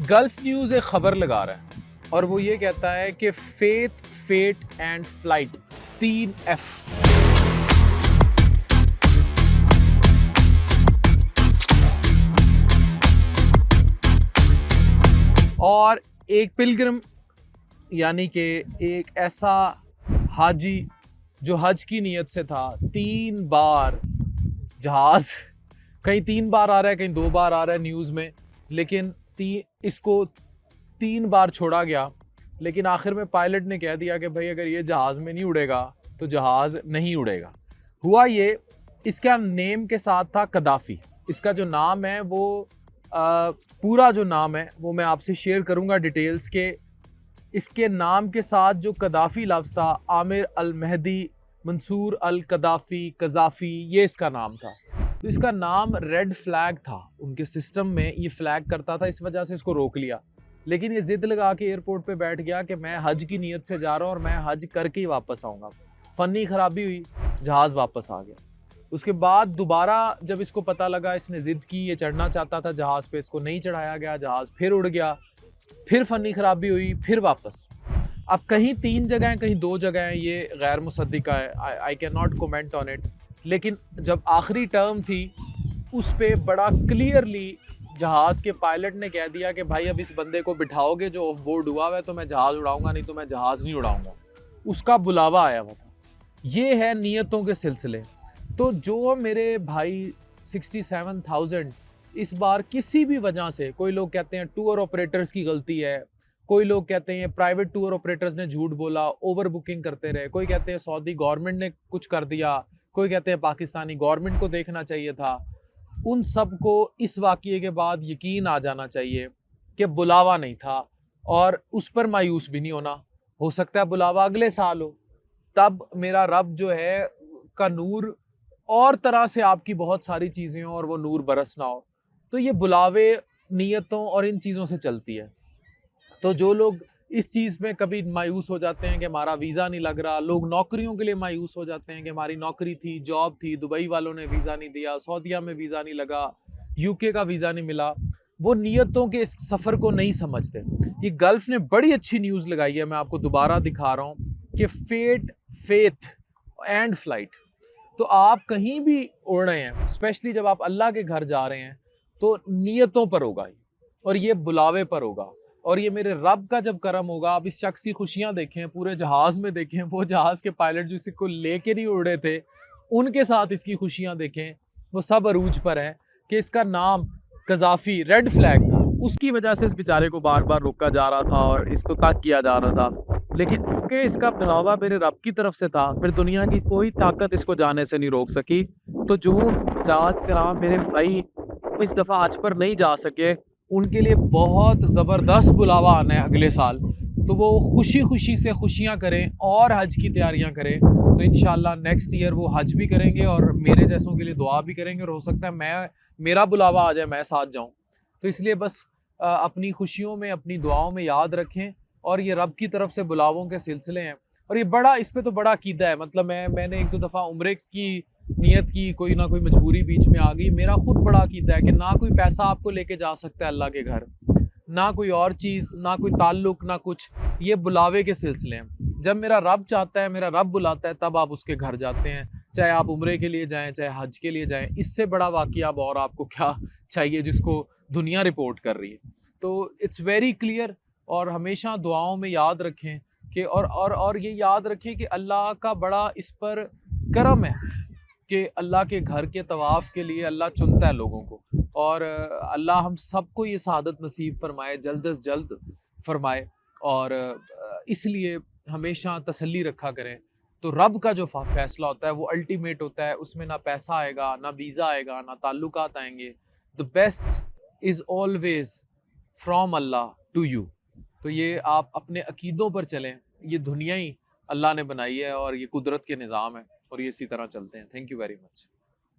Golf news ایک خبر لگا رہا ہے اور وہ یہ کہتا ہے کہ faith, fate and flight 3 F۔ اور ایک پلگرم یعنی کہ ایک ایسا حاجی جو حج کی نیت سے تھا، 3 بار جہاز، کہیں 3 بار آ رہا ہے، کہیں 2 بار آ رہا ہے نیوز میں، لیکن اس کو 3 بار چھوڑا گیا، لیکن آخر میں پائلٹ نے کہہ دیا کہ بھائی اگر یہ جہاز میں نہیں اڑے گا تو جہاز نہیں اڑے گا۔ ہوا یہ، اس کا نیم کے ساتھ تھا قذافی۔ اس کا جو نام ہے وہ پورا جو نام ہے وہ میں آپ سے شیئر کروں گا ڈیٹیلز کے۔ اس کے نام کے ساتھ جو قذافی لفظ تھا، عامر المہدی منصور القذافی، قذافی، یہ اس کا نام تھا۔ تو اس کا نام ریڈ فلیگ تھا، ان کے سسٹم میں یہ فلیگ کرتا تھا، اس وجہ سے اس کو روک لیا۔ لیکن یہ ضد لگا کے ایئرپورٹ پہ بیٹھ گیا کہ میں حج کی نیت سے جا رہا ہوں اور میں حج کر کے ہی واپس آؤں گا۔ فنی خرابی ہوئی، جہاز واپس آ گیا۔ اس کے بعد دوبارہ جب اس کو پتہ لگا، اس نے ضد کی، یہ چڑھنا چاہتا تھا جہاز پہ، اس کو نہیں چڑھایا گیا، جہاز پھر اڑ گیا، پھر فنی خرابی ہوئی، پھر واپس۔ اب کہیں 3 جگہیں، کہیں 2 جگہیں، یہ غیر مصدقہ ہے، I can not comment on it. لیکن جب آخری ٹرم تھی اس پہ بڑا کلیئرلی جہاز کے پائلٹ نے کہہ دیا کہ بھائی اب اس بندے کو بٹھاؤ گے جو آف بورڈ ہوا ہوا ہے تو میں جہاز اڑاؤں گا، نہیں تو میں جہاز نہیں اڑاؤں گا۔ اس کا بلاوا آیا ہوا تھا۔ یہ ہے نیتوں کے سلسلے۔ تو جو میرے بھائی 67,000 اس بار کسی بھی وجہ سے، کوئی لوگ کہتے ہیں ٹور آپریٹرز کی غلطی ہے، کوئی لوگ کہتے ہیں پرائیویٹ ٹور آپریٹرز نے جھوٹ بولا، اوور بکنگ کرتے رہے، کوئی کہتے ہیں سعودی گورنمنٹ نے کچھ کر دیا، کوئی کہتے ہیں پاکستانی گورنمنٹ کو دیکھنا چاہیے تھا۔ ان سب کو اس واقعے کے بعد یقین آ جانا چاہیے کہ بلاوا نہیں تھا، اور اس پر مایوس بھی نہیں ہونا۔ ہو سکتا ہے بلاوا اگلے سال ہو، تب میرا رب جو ہے کا نور اور طرح سے آپ کی بہت ساری چیزیں ہوں اور وہ نور برسنا ہو۔ تو یہ بلاوے نیتوں اور ان چیزوں سے چلتی ہے۔ تو جو لوگ اس چیز میں کبھی مایوس ہو جاتے ہیں کہ ہمارا ویزا نہیں لگ رہا، لوگ نوکریوں کے لیے مایوس ہو جاتے ہیں کہ ہماری نوکری تھی، جاب تھی، دبئی والوں نے ویزا نہیں دیا، سعودیہ میں ویزا نہیں لگا، UK کا ویزا نہیں ملا، وہ نیتوں کے اس سفر کو نہیں سمجھتے۔ یہ گلف نے بڑی اچھی نیوز لگائی ہے، میں آپ کو دوبارہ دکھا رہا ہوں کہ فیٹ، فیتھ اینڈ فلائٹ۔ تو آپ کہیں بھی اڑ رہے ہیں، اسپیشلی جب آپ اللہ کے گھر جا رہے ہیں، تو نیتوں پر ہوگا اور یہ بلاوے پر ہوگا، اور یہ میرے رب کا جب کرم ہوگا۔ آپ اس شخص کی خوشیاں دیکھیں، پورے جہاز میں دیکھیں، وہ جہاز کے پائلٹ جو اس کو لے کے نہیں اڑے تھے ان کے ساتھ اس کی خوشیاں دیکھیں، وہ سب عروج پر ہیں کہ اس کا نام قذافی ریڈ فلیگ تھا، اس کی وجہ سے اس بیچارے کو بار بار روکا جا رہا تھا اور اس کو تاک کیا جا رہا تھا۔ لیکن کیونکہ اس کا بلاوا میرے رب کی طرف سے تھا، پھر دنیا کی کوئی طاقت اس کو جانے سے نہیں روک سکی۔ تو جو جاج کرام میرے بھائی اس دفعہ حج پر نہیں جا سکے، ان کے لیے بہت زبردست بلاوا آنا ہے اگلے سال۔ تو وہ خوشی خوشی سے خوشیاں کریں اور حج کی تیاریاں کریں، تو انشاءاللہ نیکسٹ ایئر وہ حج بھی کریں گے اور میرے جیسوں کے لیے دعا بھی کریں گے، اور ہو سکتا ہے میرا بلاوا آ جائے، میں ساتھ جاؤں۔ تو اس لیے بس اپنی خوشیوں میں، اپنی دعاؤں میں یاد رکھیں، اور یہ رب کی طرف سے بلاووں کے سلسلے ہیں، اور یہ بڑا، اس پہ تو بڑا عقیدہ ہے۔ مطلب میں نے 1-2 دفعہ عمرے کی نیت کی، کوئی نہ کوئی مجبوری بیچ میں آ گئی، میرا خود بڑا عقیدہ ہے کہ نہ کوئی پیسہ آپ کو لے کے جا سکتا ہے اللہ کے گھر، نہ کوئی اور چیز، نہ کوئی تعلق، نہ کچھ، یہ بلاوے کے سلسلے ہیں۔ جب میرا رب چاہتا ہے، میرا رب بلاتا ہے، تب آپ اس کے گھر جاتے ہیں، چاہے آپ عمرے کے لیے جائیں، چاہے حج کے لیے جائیں۔ اس سے بڑا واقعہ اب اور آپ کو کیا چاہیے جس کو دنیا رپورٹ کر رہی ہے۔ تو اٹس ویری کلیئر، اور ہمیشہ دعاؤں میں یاد رکھیں کہ اور یہ یاد رکھیں کہ اللہ کا بڑا اس پر کرم ہے کہ اللہ کے گھر کے طواف کے لیے اللہ چنتا ہے لوگوں کو، اور اللہ ہم سب کو یہ سعادت نصیب فرمائے، جلد از جلد فرمائے، اور اس لیے ہمیشہ تسلی رکھا کریں۔ تو رب کا جو فیصلہ ہوتا ہے وہ الٹیمیٹ ہوتا ہے، اس میں نہ پیسہ آئے گا، نہ ویزا آئے گا، نہ تعلقات آئیں گے۔ The best is always from Allah to you۔ تو یہ آپ اپنے عقیدوں پر چلیں، یہ دنیا ہی اللہ نے بنائی ہے اور یہ قدرت کے نظام ہے، اور یہ اسی طرح چلتے ہیں۔ Thank you very much.